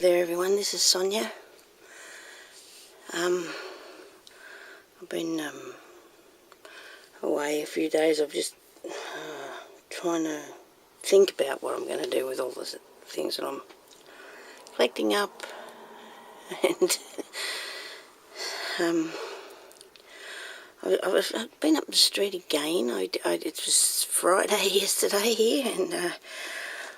There everyone, this is Sonia. I've been away a few days. I'm just trying to think about what I'm going to do with all the things that I'm collecting up, and I've been up the street again. It was Friday yesterday here, and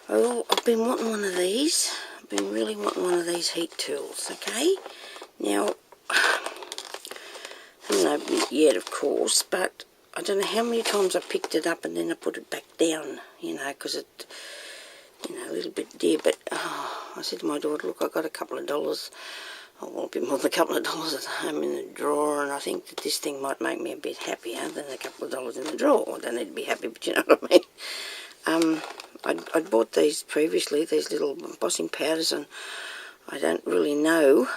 I've been wanting one of these. I've been really wanting one of these heat tools, okay? Now, I haven't opened it yet, of course, but I don't know how many times I picked it up and then I put it back down, you know, because it, you know, a little bit dear. But I said to my daughter, look, I got a couple of dollars, well, a bit more than a couple of dollars at home in the drawer, and I think that this thing might make me a bit happier than a couple of dollars in the drawer. I don't need to be happy, but you know what I mean. I'd bought these previously, these little embossing powders, and I don't really know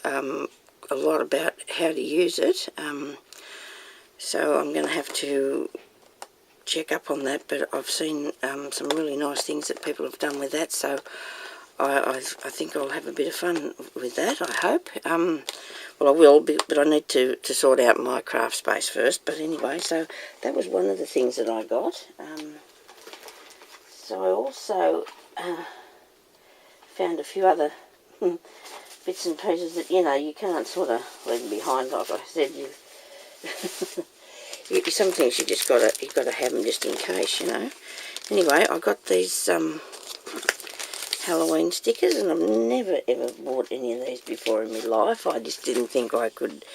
a lot about how to use it, so I'm going to have to check up on that. But I've seen some really nice things that people have done with that, so I think I'll have a bit of fun with that, I hope. Well, I will, but I need to sort out my craft space first. But anyway, so that was one of the things that I got. So I also found a few other bits and pieces that, you know, you can't sort of leave behind. Like I said, some things you've got to have them just in case, you know. Anyway, I got these Halloween stickers, and I've never ever bought any of these before in my life. I just didn't think I could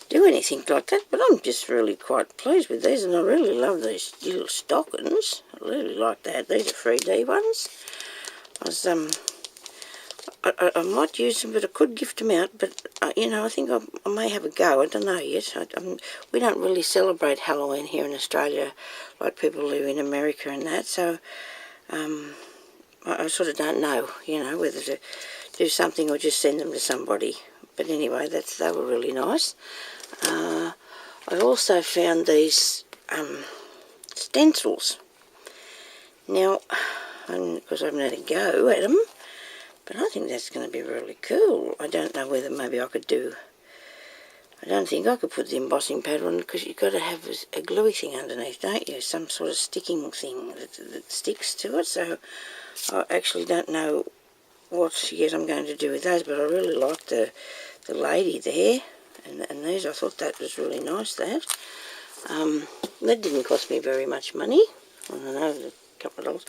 do anything like that, but I'm just really quite pleased with these, and I really love these little stockings. I really like that. These are 3D ones. I might use them, but I could gift them out, but you know, I think I may have a go. I don't know yet. We don't really celebrate Halloween here in Australia like people do in America and that, so I sort of don't know, you know, whether to do something or just send them to somebody. But anyway, they were really nice. I also found these stencils. Now, because I haven't had a go at them, but I think that's going to be really cool. I don't know whether maybe I could do... I don't think I could put the embossing powder on, because you've got to have a gluey thing underneath, don't you? Some sort of sticking thing that sticks to it. So I actually don't know what yet I'm going to do with those, but I really like the lady there. And these, I thought that was really nice, that. That didn't cost me very much money. I don't know, a couple of dollars.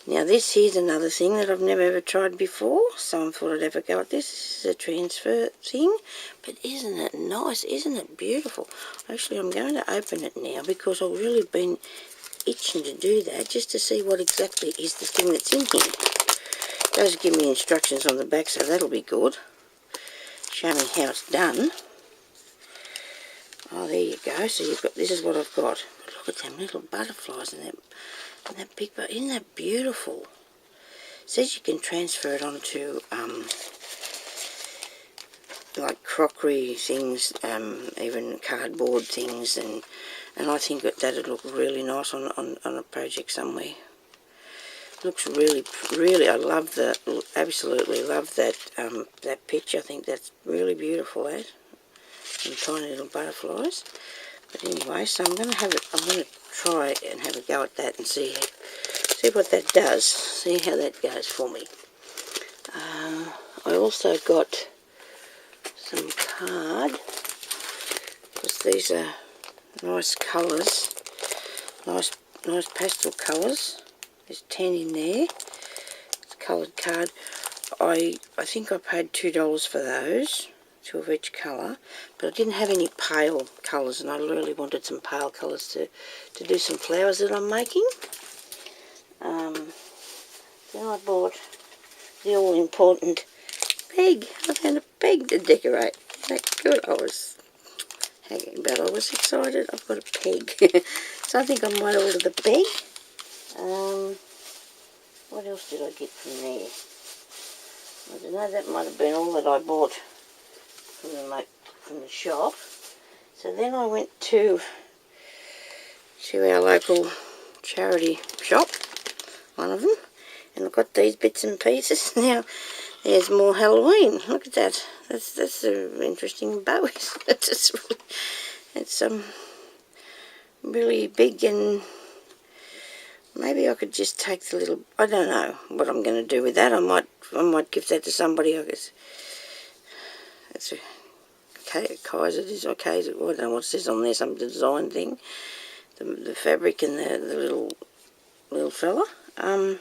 Now this here's another thing that I've never ever tried before, so I thought I'd have a go at this. This is a transfer thing, but isn't it nice? Isn't it beautiful? Actually, I'm going to open it now because I've really been itching to do that, just to see what exactly is the thing that's in here. It does give me instructions on the back, so that'll be good. Show me how it's done. Oh, there you go. So you've got, this is what I've got. But look at them little butterflies in that big, but isn't that beautiful? It says you can transfer it onto like crockery things, even cardboard things, and I think that'd look really nice on a project somewhere. Looks really, I love absolutely love that that picture. I think that's really beautiful, that. And tiny little butterflies. But anyway, so I'm going to try and have a go at that and see what that does. See how that goes for me. I also got some card, because these are nice colours, nice pastel colours. There's 10 in there. It's a coloured card. I think I paid $2 for those, 2 of each colour, but I didn't have any pale colours, and I really wanted some pale colours to do some flowers that I'm making. Then I bought the all-important peg. I found a peg to decorate. Isn't that good? I was hanging about. I was excited. I've got a peg. So I think I might order the peg. What else did I get from there? I don't know, that might have been all that I bought from the shop. So then I went to our local charity shop, one of them, and I got these bits and pieces. Now, There's more Halloween. Look at that. That's an interesting bow. It's really big, and maybe I could just take the little. I don't know what I'm going to do with that. I might give that to somebody. I guess it's a Kaiser. It is okay. I don't know what it says on there. Some design thing. The fabric and the little fella. Then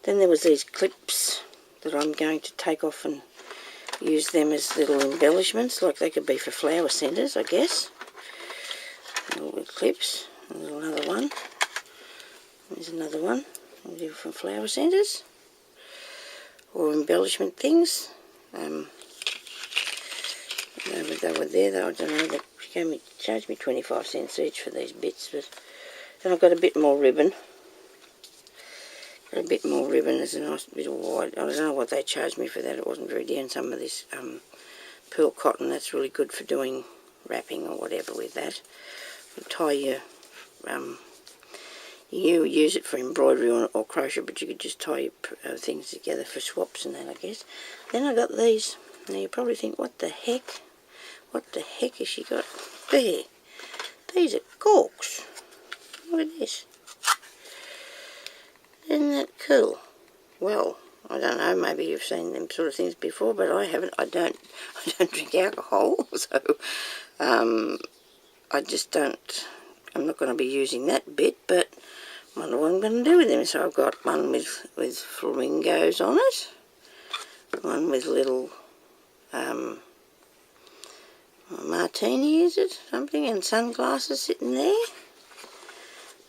there was these clips that I'm going to take off and use them as little embellishments, like they could be for flower centres, I guess. Little clips. There's another one. There's another one. I'll do for flower centres or embellishment things. They were there. I don't know. They charged me 25 cents each for these bits, but then I've got a bit more ribbon. A bit more ribbon. There's a nice bit of white. I don't know what they charged me for that. It wasn't very dear. And some of this pearl cotton, that's really good for doing wrapping or whatever with that. You tie your you use it for embroidery or crochet, but you could just tie your things together for swaps and that, I guess. Then I got these. Now you probably think, what the heck has she got there? These are corks. Look at this. Isn't that cool? Well, I don't know, maybe you've seen them sort of things before, but I haven't. I don't drink alcohol, so I just don't. I'm not going to be using that bit, but I wonder what I'm going to do with them. So I've got one with flamingos on it, one with little martini, is it? Something, and sunglasses sitting there.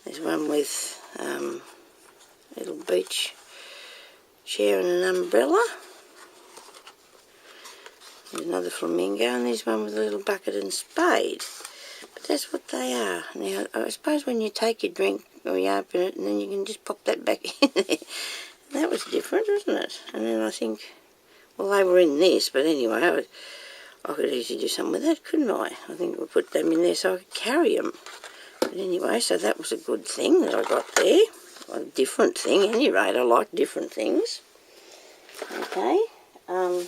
There's one with little beach chair and an umbrella. There's another flamingo, and there's one with a little bucket and spade. But that's what they are. Now, I suppose when you take your drink, or you open it, and then you can just pop that back in there. That was different, wasn't it? And then I think, well, they were in this, but anyway, I could easily do something with that, couldn't I? I think we'll put them in there so I could carry them. But anyway, so that was a good thing that I got there. A different thing, at any rate. I like different things. Okay. I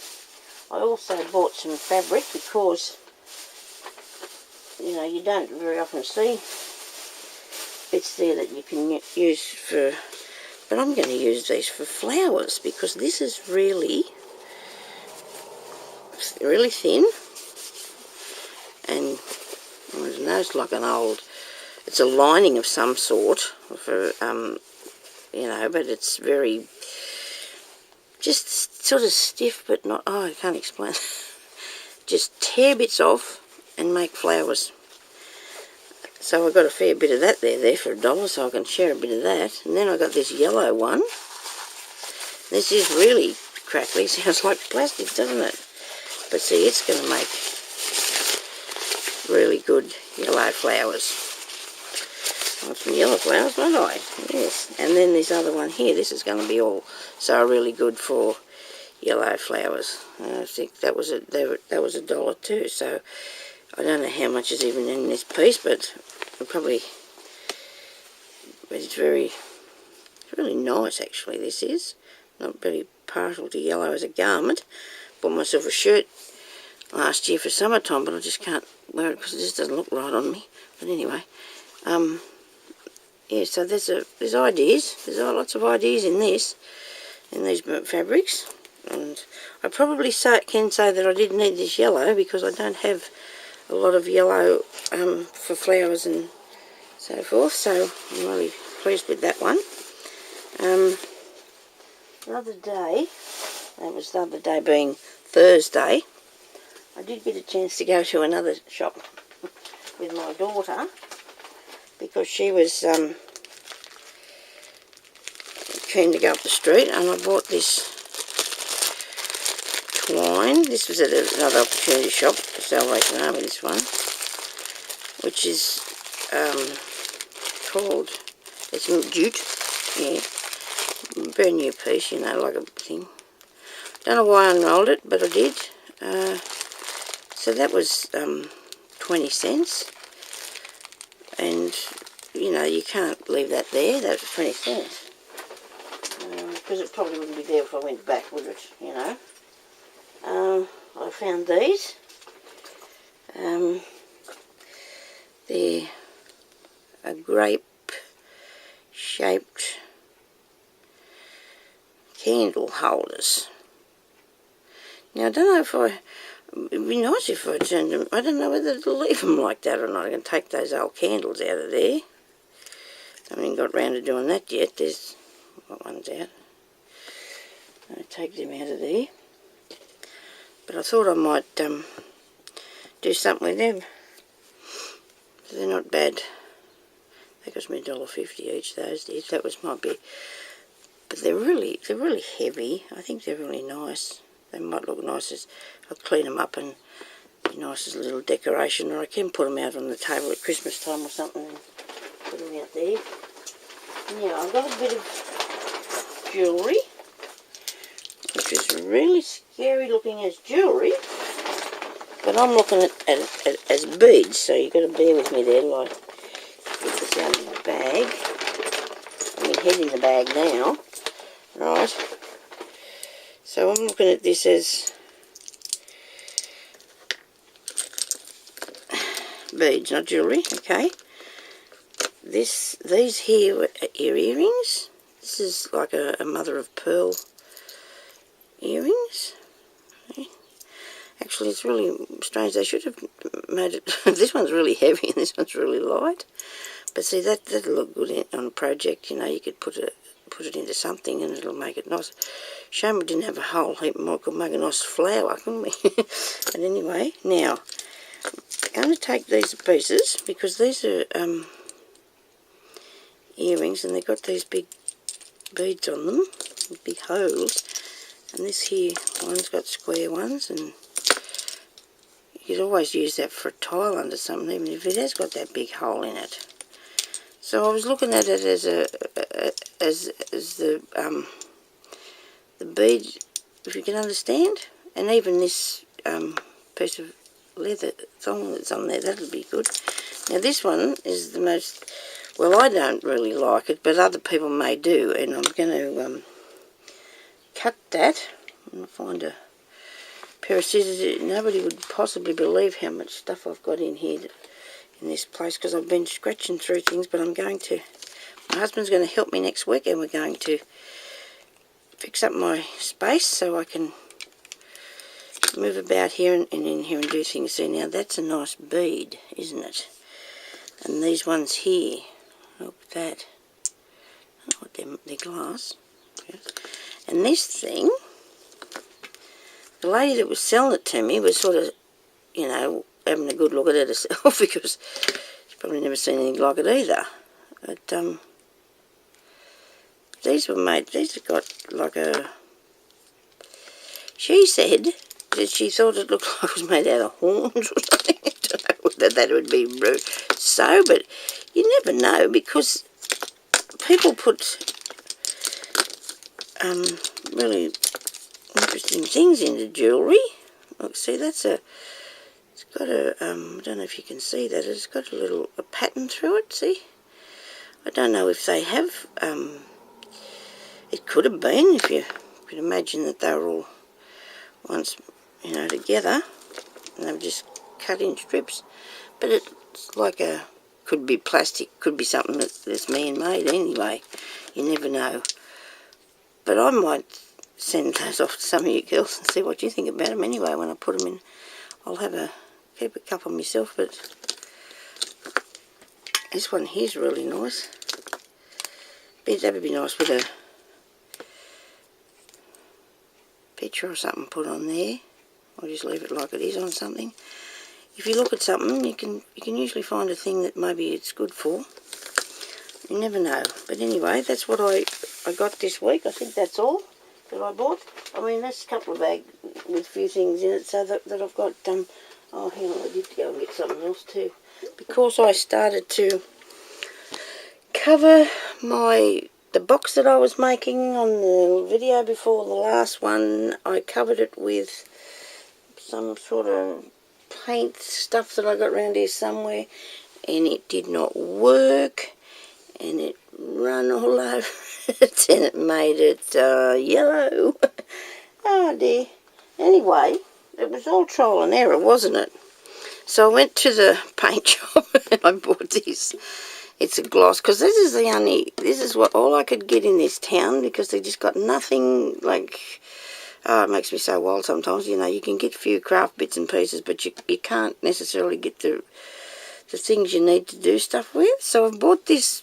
also bought some fabric because, you know, you don't very often see bits there that you can use for, but I'm going to use these for flowers because this is really thin, and I don't know, it's like an old, it's a lining of some sort for, you know, but it's very, just sort of stiff, but not, oh, I can't explain. Just tear bits off and make flowers. So I got a fair bit of that there for $1, so I can share a bit of that. And then I got this yellow one. This is really crackly, sounds like plastic, doesn't it? But see, it's going to make really good yellow flowers. I want some yellow flowers, won't I? Yes. And then this other one here, this is going to be also really good for yellow flowers. I think that was $1 too. So I don't know how much is even in this piece, but it's really nice actually. This is not very partial to yellow as a garment. Bought myself a shirt last year for summertime, but I just can't wear it because it just doesn't look right on me. But anyway, yeah, so there's ideas. There's lots of ideas in these fabrics, and I probably can say that I didn't need this yellow because I don't have a lot of yellow for flowers and so forth. So I'm really pleased with that one. The other day, that was the other day being Thursday, I did get a chance to go to another shop with my daughter because she was keen to go up the street, and I bought this twine. This was at another opportunity shop for Salvation Army, this one, which is called, it's jute, yeah, brand new piece, you know, like a thing. Don't know why I unrolled it, but I did. So that was 20 cents, and you know, you can't leave that there. That was 20 cents. because it probably wouldn't be there if I went back, would it, you know. I found these. They're a grape-shaped candle holders. Now, I don't know if it'd be nice if I turned them, I don't know whether to leave them like that or not. I can take those old candles out of there. I haven't even got round to doing that yet. There's one's out. I'll take them out of there. But I thought I might do something with them. They're not bad. They cost me $1.50 each, those did. That was my bit. But they're really heavy. I think they're really nice. They might look nice as, I'll clean them up and be nice as a little decoration, or I can put them out on the table at Christmas time or something and put them out there. Now, I've got a bit of jewellery, which is really scary looking as jewellery, but I'm looking at it as beads, so you've got to bear with me there, like, get this out of the bag. I mean, head in the bag now, right? So I'm looking at this as beads, not jewellery, okay. These here are earrings. This is like a mother of pearl earrings. Okay. Actually, it's really strange. They should have made it. This one's really heavy and this one's really light. But see, that'll look good on a project. You know, you could put it into something and it'll make it nice. Shame we didn't have a whole heap more. Could make a nice flower, couldn't we? But anyway, now I'm going to take these pieces because these are earrings and they've got these big beads on them, big holes. And this here one's got square ones, and you could always use that for a tile under something, even if it has got that big hole in it. So I was looking at it as the bead, if you can understand, and even this piece of leather thong that's on there, that'll be good. Now this one is the most, well, I don't really like it, but other people may do, and I'm going to cut that. I'm going to find a pair of scissors. Nobody would possibly believe how much stuff I've got in here, in this place, because I've been scratching through things, but I'm going to, my husband's going to help me next week, and we're going to fix up my space so I can move about here and in here and do things. See, now that's a nice bead, isn't it? And these ones here, look at that. I don't know what they're glass. Yes. And this thing, the lady that was selling it to me was sort of, you know, having a good look at it herself because she's probably never seen anything like it either. But these were made, these have got like a, she said that she thought it looked like it was made out of horns or something. I don't know whether that would be so, but you never know, because people put really interesting things into jewellery. Look, see, that's a, it's got a, I don't know if you can see that, it's got a pattern through it, see? I don't know if they have, it could have been, if you could imagine that they were all once, you know, together, and they were just cut in strips. But it's like a, could be plastic, could be something that's man-made anyway. You never know. But I might send those off to some of you girls and see what you think about them anyway when I put them in. I'll keep a couple myself, but this one here's really nice. That would be nice with a picture or something put on there. I'll just leave it like it is on something. If you look at something, you can usually find a thing that maybe it's good for. You never know. But anyway, that's what I got this week. I think that's all that I bought. I mean, that's a couple of bags with a few things in it, so that I've got, oh, hang on, I did go and get something else too. Because I started to cover the box that I was making on the video before the last one, I covered it with some sort of paint stuff that I got around here somewhere, and it did not work. and it run all over it, and it made it yellow. Oh dear. Anyway, it was all trial and error, wasn't it? So I went to the paint shop and I bought this. It's a gloss, because this is what all I could get in this town, because they just got nothing like, oh, it makes me so wild sometimes. You know, you can get a few craft bits and pieces, but you can't necessarily get the things you need to do stuff with. So I bought this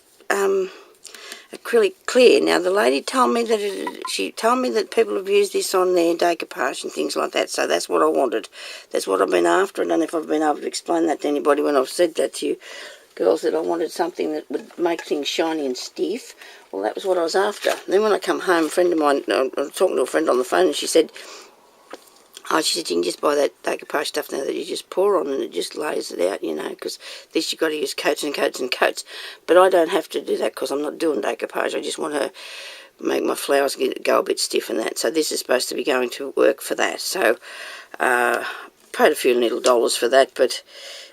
acrylic clear. Now the lady told me that people have used this on their decoupage and things like that, so that's what I wanted. That's what I've been after. I don't know if I've been able to explain that to anybody when I've said that to you girls, that I wanted something that would make things shiny and stiff. Well, that was what I was after. Then when I come home, a friend of mine, I was talking to a friend on the phone, and she said, you can just buy that decoupage stuff now that you just pour on, and it just lays it out, you know, because this you've got to use coats and coats and coats. But I don't have to do that because I'm not doing decoupage. I just want to make my flowers go a bit stiff and that. So this is supposed to be going to work for that. So paid a few little dollars for that, but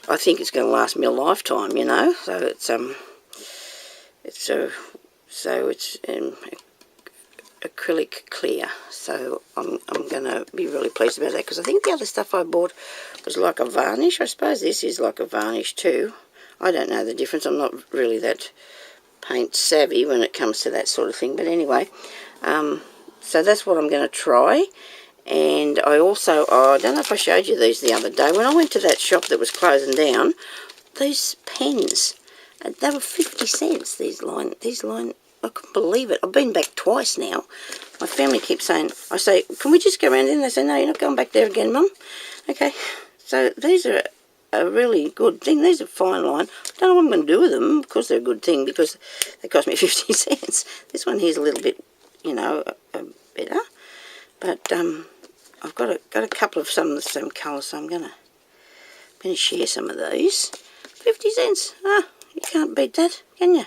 I think it's going to last me a lifetime, you know. So it's acrylic clear, so I'm going to be really pleased about that, because I think the other stuff I bought was like a varnish. I suppose this is like a varnish too. I don't know the difference. I'm not really that paint savvy when it comes to that sort of thing, but anyway, so that's what I'm going to try. And I also, I don't know if I showed you these the other day, when I went to that shop that was closing down, these pens, they were 50 cents, these line, I couldn't believe it. I've been back twice now. My family keeps saying, I say, can we just go around there? And they say, no, you're not going back there again, Mum. Okay, so these are a really good thing. These are fine line. I don't know what I'm going to do with them. Of course they're a good thing, because they cost me 50 cents. This one here's a little bit, you know, better. But I've got a couple of some of the same colour, so I'm going to share some of these. 50 cents. Ah, you can't beat that, can you?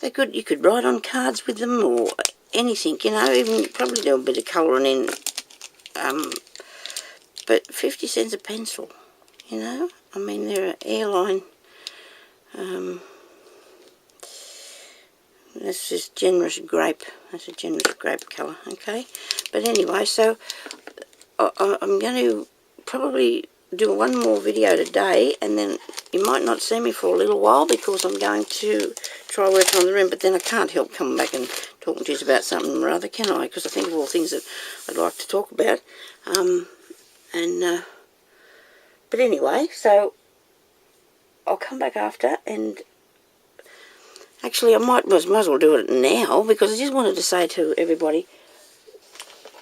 They're good. You could write on cards with them or anything, you know, even probably do a bit of colouring in. But 50 cents a pencil, you know. I mean, they're an airline. This is generous grape. That's a generous grape colour, okay. But anyway, so I'm going to probably do one more video today, and then you might not see me for a little while, because I'm going to try working on the room. But then I can't help coming back and talking to you about something or other, can I? Because I think of all things that I'd like to talk about. But anyway, so I'll come back after, and actually I might as well do it now, because I just wanted to say to everybody,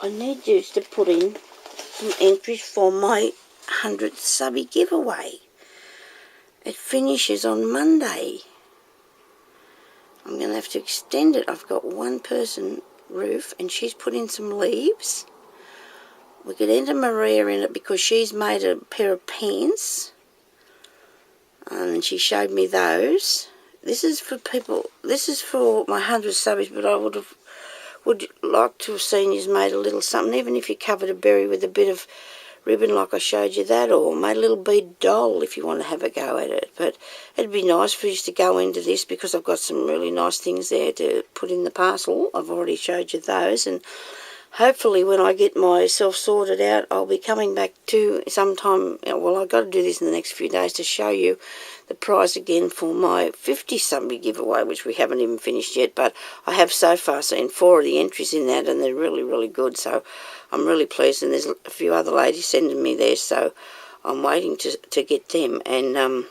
I need you to put in some entries for my 100th subby giveaway. It finishes on Monday. I'm going to have to extend it. I've got one person, Ruth, and she's put in some leaves. We could enter Maria in it because she's made a pair of pants, and she showed me those. This is for people, this is for my 100 subbies, but I would like to have seen you made a little something, even if you covered a berry with a bit of ribbon like I showed you that, or made a little bead doll if you want to have a go at it. But it'd be nice for you to go into this, because I've got some really nice things there to put in the parcel. I've already showed you those, and hopefully when I get myself sorted out, I'll be coming back to sometime, well, I've got to do this in the next few days to show you the prize again for my 50 subby giveaway, which we haven't even finished yet, but I have so far seen 4 of the entries in that, and they're really, really good, so I'm really pleased. And there's a few other ladies sending me there, so I'm waiting to get them, and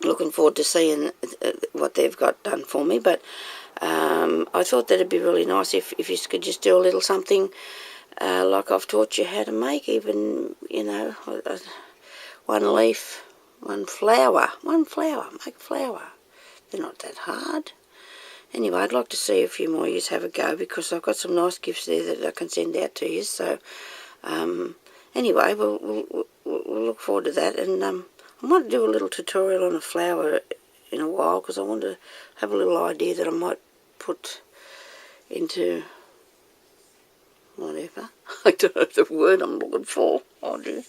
looking forward to seeing what they've got done for me. But I thought that it'd be really nice if you could just do a little something like I've taught you how to make, even, you know, one leaf, one flower, make a flower. They're not that hard. Anyway, I'd like to see a few more of you have a go, because I've got some nice gifts there that I can send out to you. So anyway, we'll look forward to that, and I might do a little tutorial on a flower in a while, because I want to have a little idea that I might put into whatever. I don't know the word I'm looking for. Oh dear.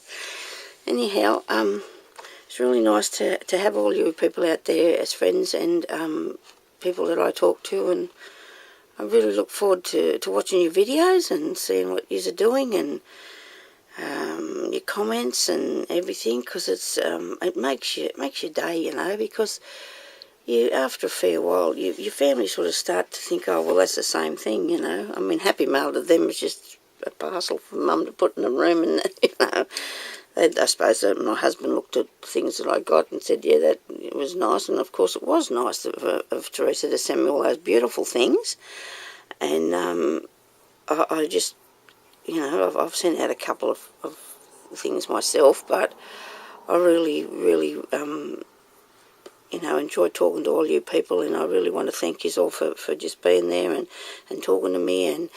Anyhow, it's really nice to have all you people out there as friends and people that I talk to, and I really look forward to watching your videos and seeing what you're doing and your comments and everything, because it makes your day, you know, because you, after a fair while, your family sort of start to think, oh, well, that's the same thing, you know. I mean, Happy Mail to them is just a parcel for Mum to put in the room, and, you know, I suppose my husband looked at things that I got and said, yeah, that it was nice, and of course it was nice of Teresa to send me all those beautiful things, and I just, you know, I've sent out a couple of things myself, but I really, really, you know, enjoy talking to all you people, and I really want to thank you all for just being there and talking to me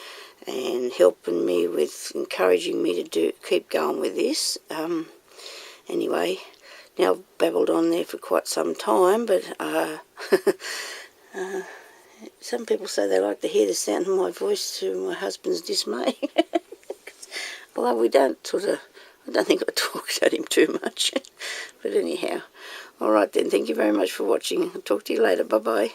and helping me with encouraging me to keep going with this. Anyway, now I've babbled on there for quite some time, but some people say they like to hear the sound of my voice to my husband's dismay. Although we don't I don't think I talk at him too much. But anyhow, all right then, thank you very much for watching. I'll talk to you later. Bye-bye.